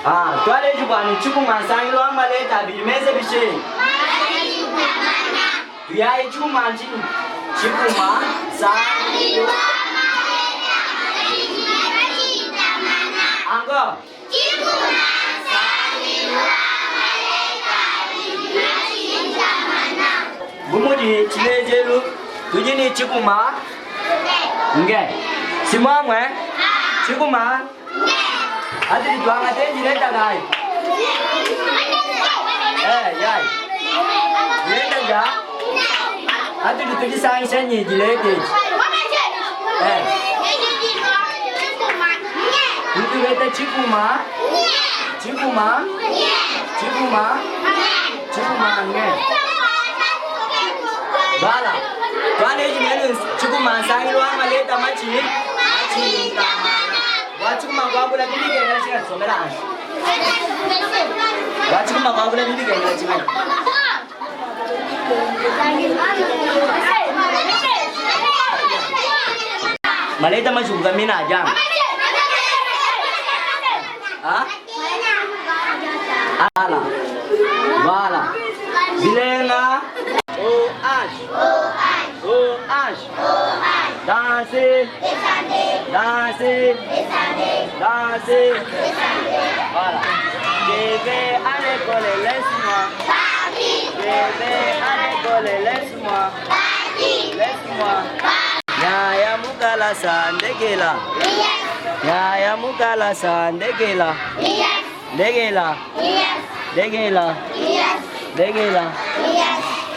Twale jubani chuku mansangi lo amaleta bilimeze bishe. Tuyai chuku manchi chuku mansangi lo amaleta bilimeze Anga. Chuku mansangi lo amaleta bilimeze Bumudi chilejelu tujini chuku ma. Nge. Simamwe. Chuku ma. Adi tuang ate dileta gai. Yai. Dileta ja. Adi tuji sang senyi dilete. Itu beta cikuma. Cikuma. Cikuma. Cikuma nge. Bala. Tuan ini melu cikuma sang luang maleta maci. Maci tamana. Wachukuma kwabula bibi kena singa somela anshi. Wachukuma kwabula bibi kena singa. Maleta machuka mina jam. Ala. Bala. Bilenga. Oh ash. Oh ash. Danse. Danse. Danse. Voilà. Je vais à l'école, laisse-moi. Je vais à l'école, laisse-moi. Laisse-moi. Yaya mukala sandegela. Yaya mukala sandegela. Degela. Degela. Degela.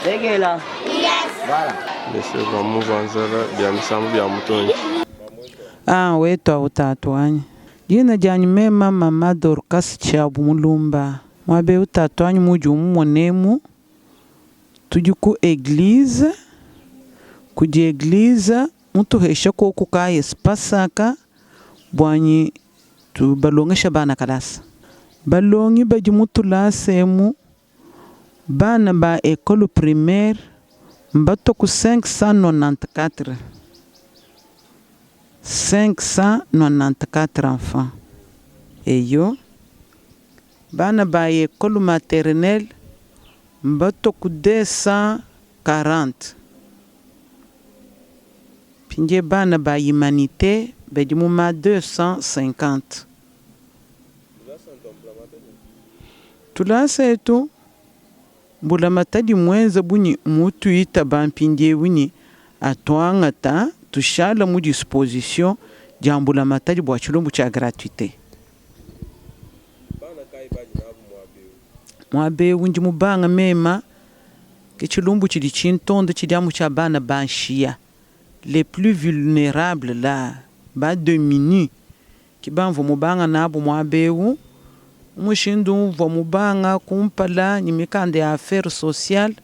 Degela. Voilà. Monsieur vamos avançar bia Nzambi bia mutonyi. WETU Wanyi. Jina jani mema mama Dorcas chabu mulumba. Mwabe utatu wanyi muju mmonemu. Tujuku eglise. Kuji eglise. Muntu hesha koku kaya spasaka. Bwanyi tu balongesha bana kalasa. Balongi baji mutu lasemu. Bana ba école primaire. Mbato ku 594. 594 enfants. Et yo, bana ba école maternelle, mbato ku 240. Pinje bana ba humanité, bedimuma 250. Tulasa etu, bula matadi mwenza buni mutu ita bampinje wini atuanga ta tushala mu disposition jambula matadi bwa chilumbu cha gratuité. Mwabe unji mubanga mema ke chilumbu chidi chintondo chidiamu cha bana banshia les plus vulnérables là ba démunis kibanvo mubanga nabo mwabe mushindu vo mubanga kumpala nyimikande ya affaires sociales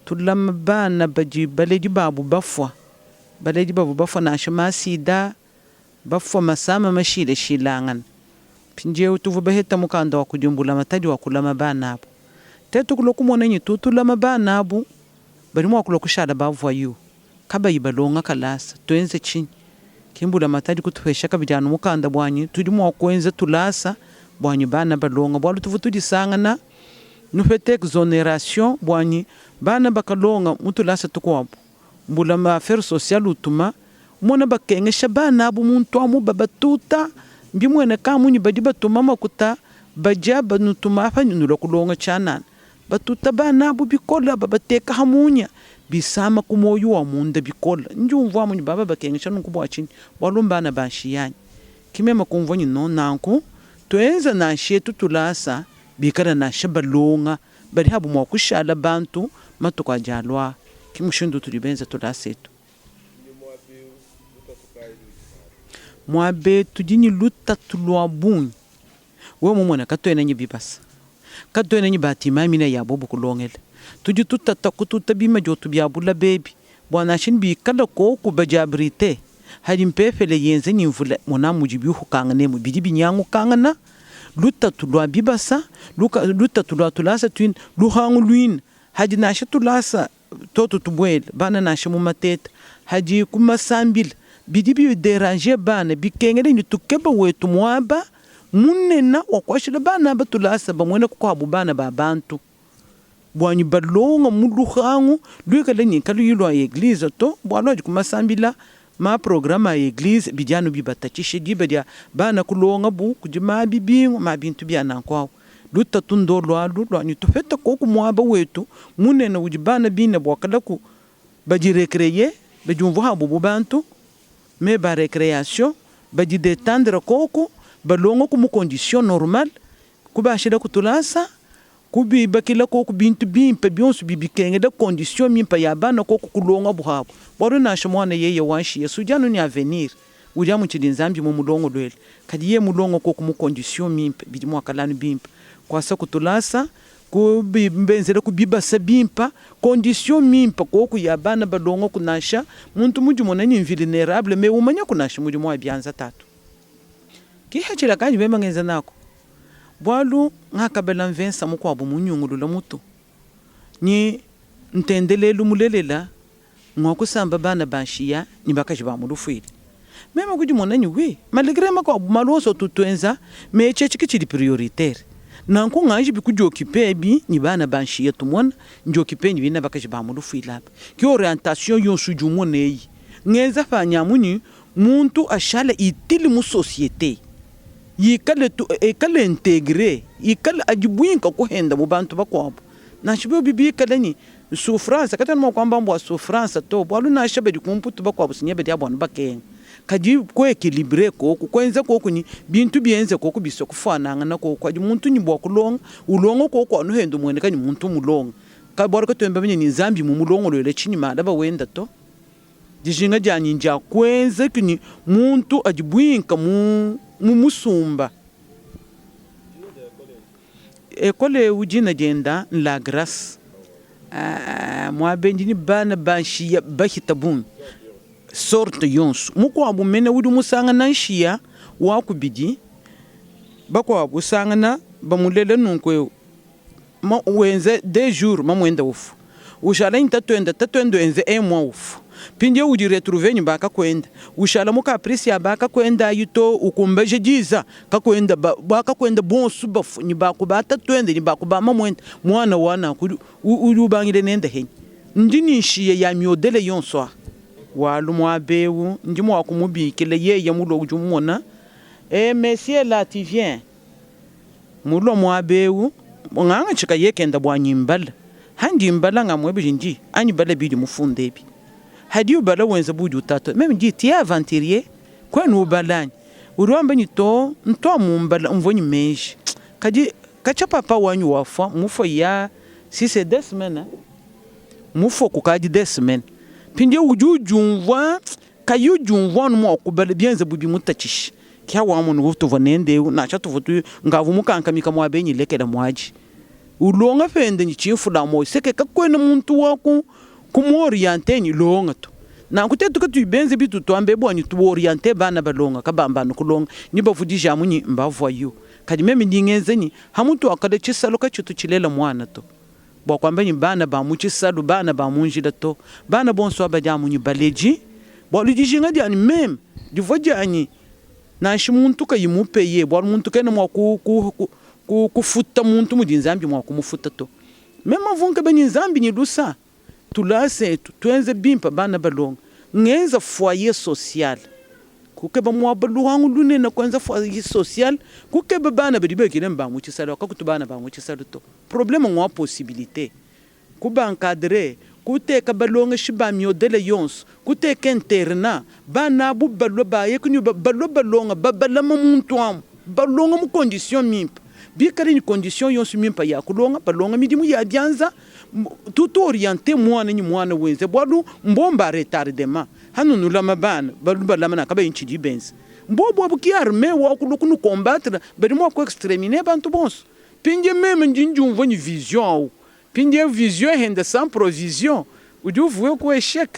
tulama bana baji baleji babu bafwa baleji babu bafwa na shima sida bafwa masama mashile shilangan pinje utuvu baheta mukanda wa kujumbula matadi wa kulama bana abu tetu kulokumona nyi tutulama bana abu bari mwa kulokushada bavwa yu kaba yibalonga kalasa tuenze chini kimbula matadi kutuhesha kabijana mukanda bwanyi tudi mwa kuenze tulasa bwanyi bana balonga bwalu tuvutu disangana nufete exonération bwanyi bana bakalonga mutulasa tukwabu mbula ma affaires sociales utuma mona bakengesha bana abu muntu amu babatuta mbimwene kamunyi badi batuma makuta bajaba nutuma afanyunulo kulonga chanana batuta bana abu bikola babateka hamunya bisama kumoyo wa munda bikola njumva amunyi baba bakengesha nukubwa chini walumbana banshiyanye kimema kumvonyi no nanku Tuenza na Etu Tulasa bikara na shabalonga bari habu mwa kushala bantu matuka jalwa kimushindu tulibenza Tulasa etu. Mwabe tujini luta tulwa bunyi. We mumwana katoena nyi bibasa. Katoena nyi batima mina ya bobu kulongele. Tuji tutata kututa bima jotu biabula baby. Bwana shin bikala ko kubajabrite. Hadi mpefele yenze nyimvula mona mujibi hukangane mu bidibi nyangu kangana luta tulwa bibasa luta tulwa Tulasa twin luhangu luin hadi nasha Tulasa toto tubwele bana nasha mu mateta hadi kuma sambil bidibi déranger bana bikengele ni tukeba wetu mwaba munena wakwashila bana batulasa bamwena kukwabu bana babantu bwanyi balonga muluhangu lwekala nyikalu yilwa eglise to bwalo kumasambila ma programa ya eglise bijano bibatakishe dibadia bana kulonga bu kujima bibingo ma bintu byana kwao luta tundo lwalu lwanyu tufeta ko kumwaba wetu munena ujibana bina bwakala ku baji recréer bajumvu habu bubantu me ba récréation baji détendre koko balonga ku mu condition normale kubashira kutulasa kubi bakila ko kubintu bimpa byonsu bibikenge da condition mimpa ya bana ko kulonga buhabo boro na shomwana yeye wanshi yesu janu ni avenir uja mu chidinzambi mu mulongo lwele kadi ye mulongo ko mu condition mimpa bidimo akalanu bimpa kwa sa kutulasa kubi mbenzera kubiba sabimpa condition mimpa ko ku ya bana balongo kunasha muntu mujumona ni vulnérable me umanya kunasha mujumo abyanza tatu kihachira kanyi bemba ngenza nako bwalu ngakabela mvensa mukwabu munyungulu la mutu ni ntendelelu mulelela ngwakusamba bana banshiya ni bakaji ba mulufwili mema kujimona ni we malgré makwabu maloso tuenza me chechi kidi prioritaire nanku ngaji bikujokipe bi ni bana banshiya tumona njokipe ni bina bakaji ba mulufwili hapa ki orientation yonsu jumone yi ngenza fanya muni muntu ashala itili mu société yikale integre yikale ajibuinka kuhenda mu bantu bakwabo nashibo bibi kalani souffrance katana mo kwamba mbo souffrance to bwalu na shabe di kumputu bakwabo sinyebe di abona bakenga kaji ko equilibre ko kwenza ko kuni bintu bienze ko kubiso kufana ngana ko kwaji muntu ni bwakulonga ulongo ko ko no hendo mwene kanyi muntu mulonga ka bora ko tembe ni Nzambi mu mulongo lele chini mada ba wenda to dijinga jani nja kwenza kuni muntu ajibuinka mu musumba ekole ujina jenda la grâce mwabenjini bana banshiya bahitabun sorte yons muko abumene wudu musanga nanshiya wakubidi bako abusanga na bamulele nunkwe ma wenze 2 jours mamwenda ufu ushala tatwenda enze ufu pinde uji retrouver ni baka kwenda ushala muka aprecia baka kwenda yuto ukumbeje jiza kakwenda baka kwenda bonsu bafu ni bakubata twende ni bakubama mwenda mwana wana urubangire nende henyi ndini nshiye ya miodele yonso walu mwabewu ndimo wakumubikile ye ya mulo ujumona monsieur Lativien mulo mwabewu nganga chika yekenda bwanyimbala handi mbala ngamwebe jinji ani bala bidi mufundebi hadiyo bala wenza buju tato meme jiti aventurier kwenu balani urwamba ni to nto mumbala mvoni meji kadi kacha papa wanyu wafa mufo ya si c'est 2 semaines mufo ku kadi 2 semaines pinde ujujumva kayujumva no okubala bienza bubi mutachishi kya wamo no vuto vanende na cha tuvutu ngavu mukankamika mwabenyi lekela mwaji ulonga fende ni chifula mo seke kakwena muntu wako kumoriente ni longa to na kutetu ka tuibenze bitu twambe bwanyu tuoriente bana balonga kabamba no kulonga ni bavudija munyi mbavoyo kadi meme ndingenze ni hamuntu akade chisalo ka chutu chilela mwana to bwa kwamba ni bana ba muchisalo bana ba munjida to bana bonso abaja munyi baleji bwa lidijinga di ani meme divoja ani na shimuntu ka yimupeye bwa muntu kana mwa kufuta muntu mudinzambi mwa kumufuta to mema vunka bani Nzambi ni Lusa Tulasa Etu Tuenza bimpa bana balonga ngenza foyer social kukeba mwabaluhangu lunena kwenza foyer social kukeba bana bedibekile mba muchisalo kakutubana ba muchisalo to problème ngwa possibilité kuba encadrer kuteka balonga shiba miodele yons kuteka interna bana bu ballo baye kunyu ballo balonga babalama muntu am balonga mu condition mimpa bikari ni condition yonsu mimpa ya kulonga balonga midimu ya byanza tout orienté mwana ni mwana wenze bwadu mbomba retardement hanu lama bana balu balama na kaba inchi benz mbobo buki armée wa kulukunu combattre bedimo ko exterminer bantu bons pinje meme njinjumvo ni vision pinje vision henda sans provision uju vuwe ko échec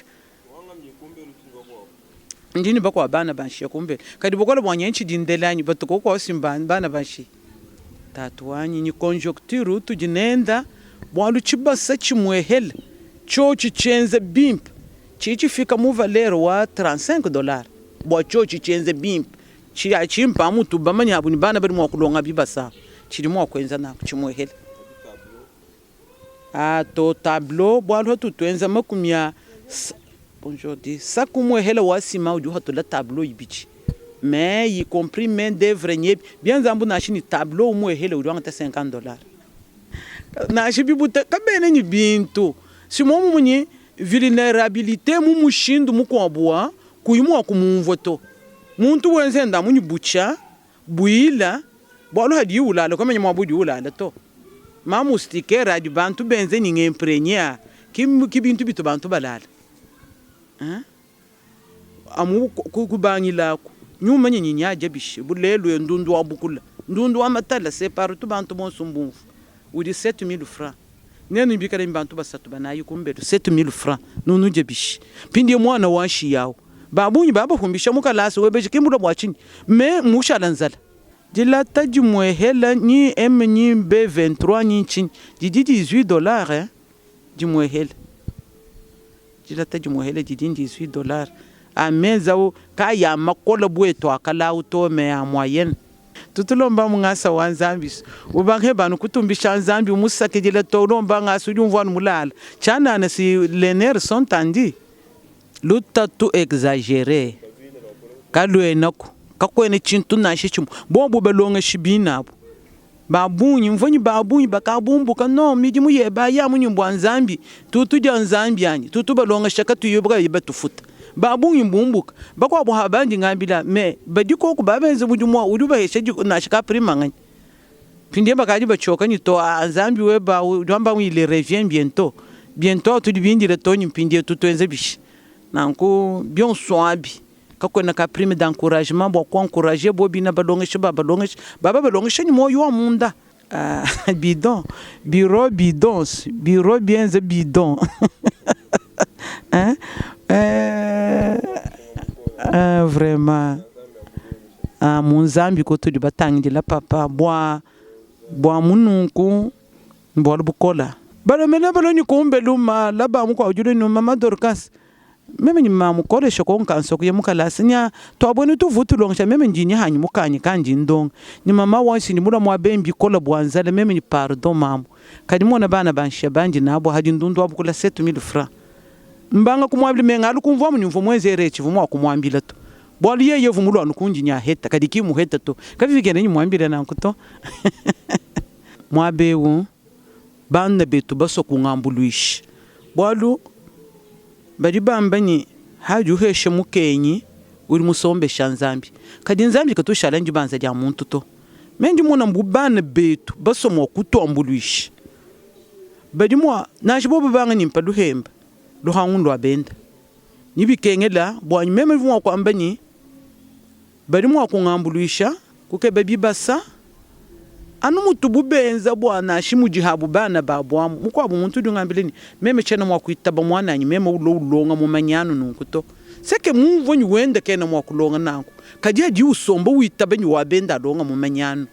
ndini bakwa bana banshi kumbe kadi bokola bwanyanchi dindelanyi batuko ko simban bana banshi tatuanyi ni conjoncture tujinenda bwalu chibasa chimwehele chochi chenze bimp chichi fika mu valeur wa $35 bwa chochi chenze bimp chimpa mutu bamanya abuni bana bari mu kulonga bibasa chirimo kwenza na kuchimwehele to tableau bwalo tuenza makumya bonjour di sakumwehele wasima uju hatu la tableau ibichi mais y compris main d'œuvre nye bien zambu na shini tableau mwehele uju ngata $50 na shibibuta kabene ni bintu simomu munyi vulnerabilité mu mushindu mukwabwa kuyimu kumumvoto muntu wenze ndamunyi bucha buila bwalo hadi ulala komenya mwabudi ulala to mamu stikera di bantu benze ni ngemprenyer kibintu bitu bantu balala amu kubangila nyuma nyinya jabishi bulelo ndundu wabukula ndundu amatala separo tu bantu bonsumbu udi 7000 francs nene bikara bantu basatu banayi kumbedo 7000 francs nunu jabishi pindi mwana washi yawo babunyi baba humbisha mukalasi webeje kimbulo bwachini me mushalanzala dilata jimwehela ni ni B23 ni chin didi $18 jimwehela dilata jimwehela didi $18 ameza ka ya makola bweto akala auto me ya moyenne tutulomba mungasa wa Nzambi ubange banu kutumbisha Nzambi umusake dilata ulomba ngasu jumvana mulala chana na si lener sont tandi luta tu exagéré kalwe nako kakwene chintu na shichum bombo belonga shibina babunyi mvonyi babunyi bakabumbuka no miji muyeba ya munyumba Nzambi tutuja Nzambi yani tutu balonga shaka tuyobwa yibatufuta babunyi mbumbuka bakwa bo habandi ngambila me badiko ku babenze bujumwa uduba heshaji na shaka prima ngani pindie bakaji bachoka ni to Nzambi weba ndamba mwile revient bientôt tu dibindire to nyimpindie tutuenze bishi nanku bien soabi kakwena ka prime d'encouragement bo ko encourager bo bina balongeshe baba balongeshe ni moyo wa munda bidon bureau bienze bidon vraiment Nzambi ko to dibatangi la papa bwa mununku mbolo bukola balomena baloni kumbeluma laba mu kwa ujule no mama Dorcas meme ni mamu kole shoko nkanso kuye mukalasinya to abone tu vutu longsha meme njini hanyi mukanyi kanji ndong ni mama wansi ni mula mwabembi kola bwanzale meme ni pardon mamu kadi mona bana bansha banji nabo hadi ndundu abukula 7000 francs mbanga kumwabili menga alukumva mu nyumvo mweze rechi vumwa kumwambila to bwali yeye vumulo anukunji nya heta kadi kimu heta to kavigene ni mwambila nankuto mwabewu bana betu baso kungambuluishi bwalu bari bambani haju heshe mukenyi uri musombe shanzambi kadi Nzambi katushalanji banza lya muntu to mendi mona mbubana betu baso mo kutombuluishi bari mwa nashibobo banga nimpa duhemba duhangundo abenda nibikengela bwanyi meme vumwa kwambani bari mwa kungambuluisha kukebe bibasa anu mutubu benza bwana shimujihabu bana babwamu mukwabu muntu dungambileni meme chena mwa kuitaba mwana nyi meme ulonga mu manyano nunkuto seke mumvo nyi wende kena mwa kulonga nanku kadi adi usombo uitaba nyi wabenda longa mu manyano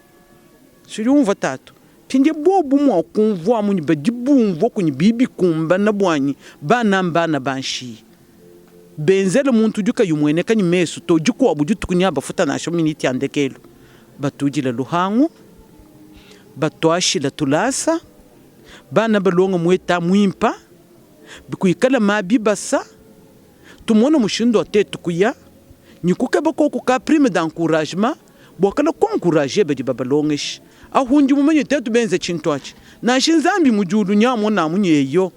siri umva tatu pinde bobu mwa kumvwa mu badibumvo kunyi bibi kumba na bwanyi bana mbana banshi benzele muntu duka yumwene kanyi mesu to jukwa bujutu kunyaba futa na shominiti andekelo batujila luhangu batwashi la tulasa bana balonga mweta mwimpa bikuikala mabibasa tumona mushindo tetu kuya nyikuka bako ka prime d'encouragement bokala encourager badi babalongesh ahunji mumenye tetu benze chintwachi na shinzambi mujulu nyamo na munyeyo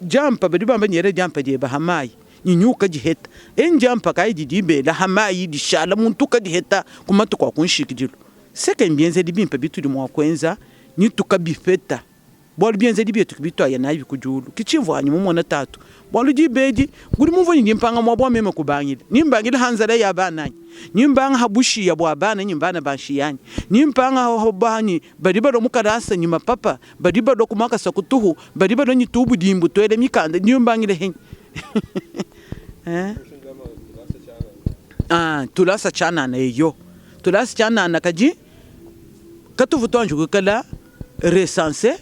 jampa badi bamba nyere jampa je bahamayi nyinyuka jiheta enjampa kai didibe la hamayi dishala muntu ka diheta kumatu kwa kunshikijilo seke mbienze dibimpa bitu di mwa kwenza ni tukabifeta bolu bienze dibitu bitu ya nayi kujulu kichimvo anyi mumona tatu bolu dibeji guri mumvo ni mpanga mwa bwa meme kubangile nimbangile hanzala ya bana nimbanga habushi ya bwa bana nimbana bashi yani nimpanga hobani badiba do mukarasa nyima papa badiba do kumaka sakutuhu badiba do ni tubu dimbu twele mikanda nimbangile hen tulasa chana na yo tulasa chana na kaji katuvutonju kukala recensé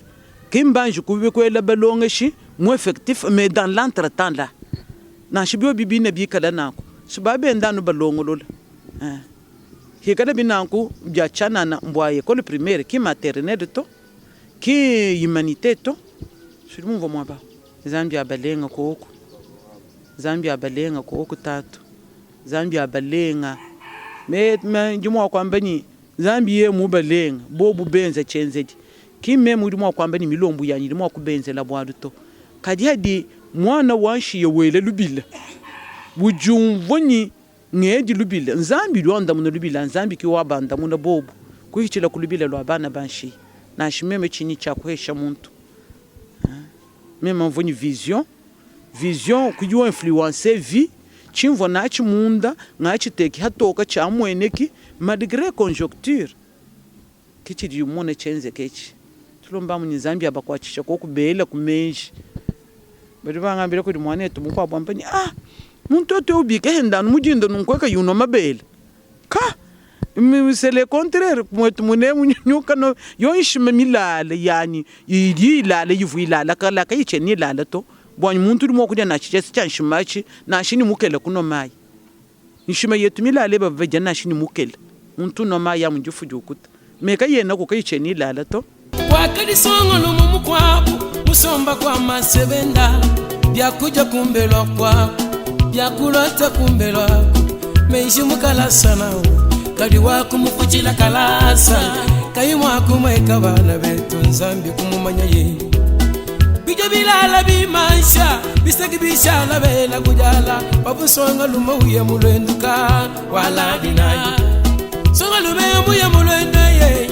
kimbanju kubikwela balongeshi mu effectif mais dans l'entretemps là na shibyo bibi na bi kala nako Subabe ndanu balongolola. Hikada binanku bya chana na mbwa école primaire ki maternelle to ki humanité to. Sulumu vomwa ba. Nzambi abalenga koko. Nzambi abalenga koko tatu. Nzambi abalenga. Me njumwa kwamba ni Nzambi ye mubalenga bobu benza chenzedi. Ki me mudumwa kwamba ni milombu yanyi ndumwa kubenzela bwadu to. Kadi hadi mwana wanshi yewele lubila. Bujumvonyi ngedi lubila. Nzambi luanda muna lubila. Nzambi ki wabanda muna bobu. Kuhichila kulubila lwa bana banshi. Na shimeme chini cha kuhesha muntu. Mema mvonyi vision. Vision kujua influencer vi. Chimvo na achi munda. Na achi teki hatoka cha mweneki. Madigre conjoncture. Kichi di umone chenze kechi. Tulomba mwenye Nzambi abakwachisha kwa kubela kumenji. Badi bangambira kuri mwana etu mukwa bwampani muntu ote ubike hendanu mujindo nunkweka yuno mabele ka c'est le contraire mwetu mune munyuka no yoishime milale yani yidi ilale yivu ilala kala kayiche ni ilala to bwanyi muntu limo kujya na chichesi chanshimachi na shini mukele kuno mai nishime yetu milale babaja na shini mukele muntu no mai ya munjufu jukuta meka yena ko kayiche ni ilala to wakali songo no mumukwabu musomba kwa masebenda byakuja kumbelwa kwa byakulota kumbelwa meishimu kalasa nawo kadi wako mufuchila kalasa kayimwa kumweka bana betu Nzambi kumumanya ye bija bilala bimansha bisagi bishala bela kujala babusonga luma uye mulwenduka wala dinayi songa lume uye mulwendaye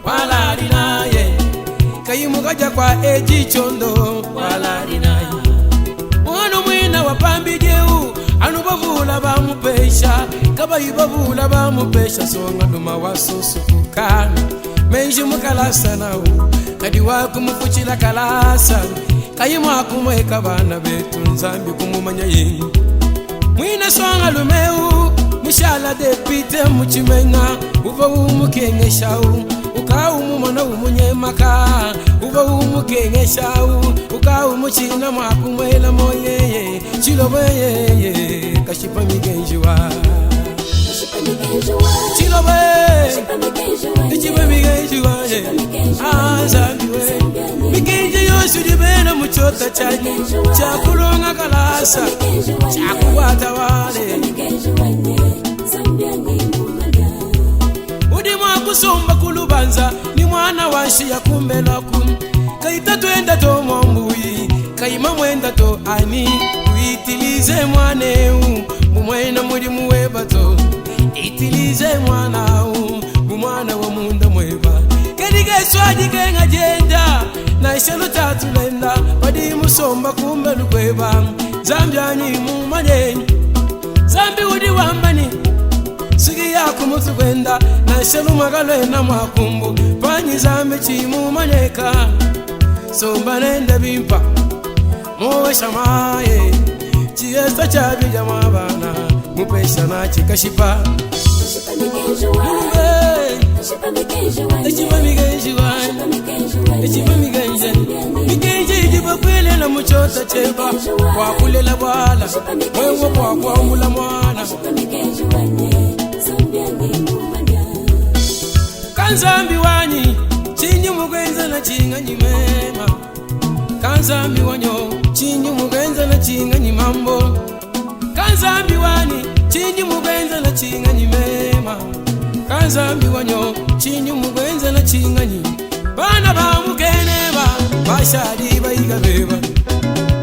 wala dinaye kayimugaja kwa eji chondo wala dinayi mwana mwina wapambideu anubavula bamupesha kabayibavula bamupesha songa luma wasusukuka menji mukalasa nawo kadi wako mufuchila kalasa kayimwa kumweka bana betu Nzambi kumumanya ye mwina songa lumeu mushala depite muchimenga uva umukengeshawu ukawumumona umunyemaka uva umukengeshawu ukawumuchina mwakumwela moyeye chilobeye kashipa migenjiwa chilobe chipa migenjiwa Nzambi we migenji yosu dibena muchota chanyi chakulonga kalasa chakuwata wale udimwa kusomba kulubanza ni mwana wanshi ya kumbela kum kaita tuenda to mombuyi kaima mwenda to ani uitilize mwaneu mumwena muri muwebato itilize mwanau mumwana wa munda mweba kedige swaji kenga jenda na ishelu tatu lenda wadi musomba kumbelu kweba Nzambi Wanyi mumanye Nzambi udi wambani sigi ya kumutu kwenda na ishelu magalwe na mwakumbu panyi Nzambi chimumanyeka somba nenda bimpa muwe shamaye chiesta chabi jamabana mupesha na chikashipa migenji jibakwele na muchota cheba kwa kulela bwala mwengo kwa kuambula mwana Nzambi Wanyi chinyi mugenza na chinga nyimema Nzambi Wanyo chinyi mugenza na chinga nyimambo Nzambi Wanyi chinyi mugenza na chinga nyimema Nzambi Wanyo chinyi mugenza na chinga nyi bana ba mukeneba bashadi bayigabeba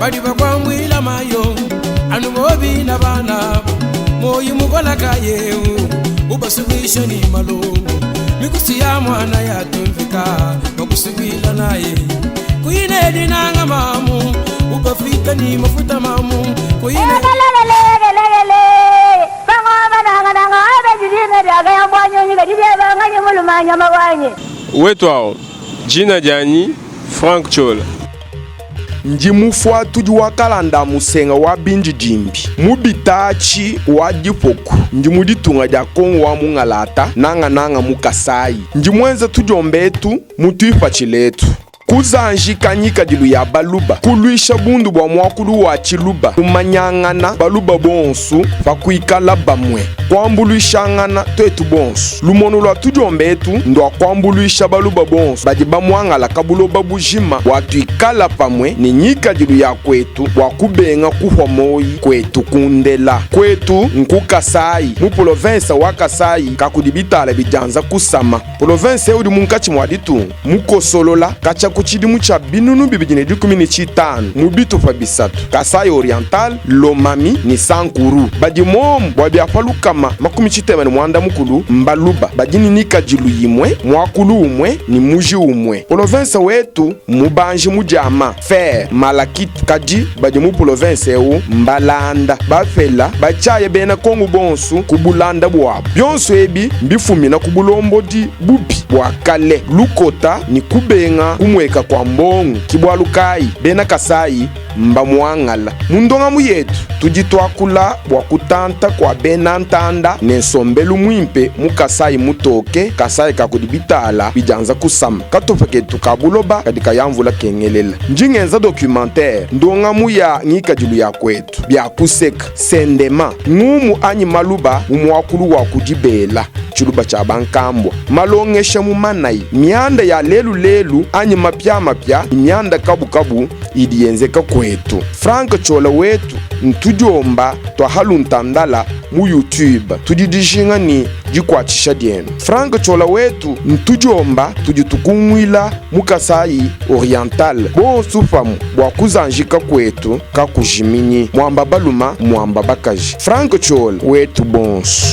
badi bakwamwila mayo anubobi na bana moyi mugola kayewu ubasubisha ni malongo mikusi ya mwana ya tumfika bakusubila naye kuine dinanga mamu ubafika ni mafuta mamu kuine wetu hao jina jani FRANCK CIOLA njimufwa tuji wakalanda musenga wa binji jimbi mubitachi wa dipoku njimuditunga dia kongo wa mungalata nanga mukasai njimwenza tujombetu mutuipa chiletu kuzanjika nyika dilu ya baluba kuluisha bundu bwa mwakulu wa chiluba kumanyangana baluba bonsu fakuikala bamwe kwambuluishangana twetu bonsu lumono lwa tujombe etu ndo kwambuluisha baluba bonsu badi bamwangala kabuloba bujima watuikala pamwe ni nyika dilu ya kwetu wakubenga kuhomoyi kwetu kundela kwetu nkukasai mu province wa Kasai kakudibitala bijanza kusama province eudi munkachi mwaditu mukosolola kacha kuchidimu cha binunu bibijine di 15 mubitu fa bisatu Kasai Oriental Lomami ni Sankuru badi mom bwabiafalukama makumi chitema ni mwanda mukulu mbaluba badini nika jilu yimwe mwakulu umwe ni muji umwe province wetu mubanji mujama fer malakit kaji badi mu province eu mbalanda bafela bachaye bena kongu bonsu kubulanda bwabo byonso ebi mbifumina kubulombo di bubi bwakale lukota ni kubenga kumweka kwa mbongo kibwalukayi bena Kasai mbamwangala mundonga muyetu tujitwakula bwakutanta kwa bena ntanda nensombelu mwimpe mukasai mutoke Kasai kakudibitala bijanza kusama katofeketu kabuloba kadika yamvula kengelela njingenza documentaire ndonga muya ngika jilu ya kwetu byakuseka sendema ngumu anyi maluba umwakulu wa kujibela chiluba cha bankambwa malongesha mumanayi mianda ya lelu anyi mapya mianda kabu idiyenzeka kwetu FRANCK chola wetu ntujomba twahaluntandala mu YouTube tudidishinga ni jikwachisha dienu FRANCK chola wetu ntujomba tujitukumwila mu Kasai Oriental bonsu famu bwakuzanjika kwetu kakujiminyi mwamba baluma mwamba bakaji FRANCK chola wetu bonsu.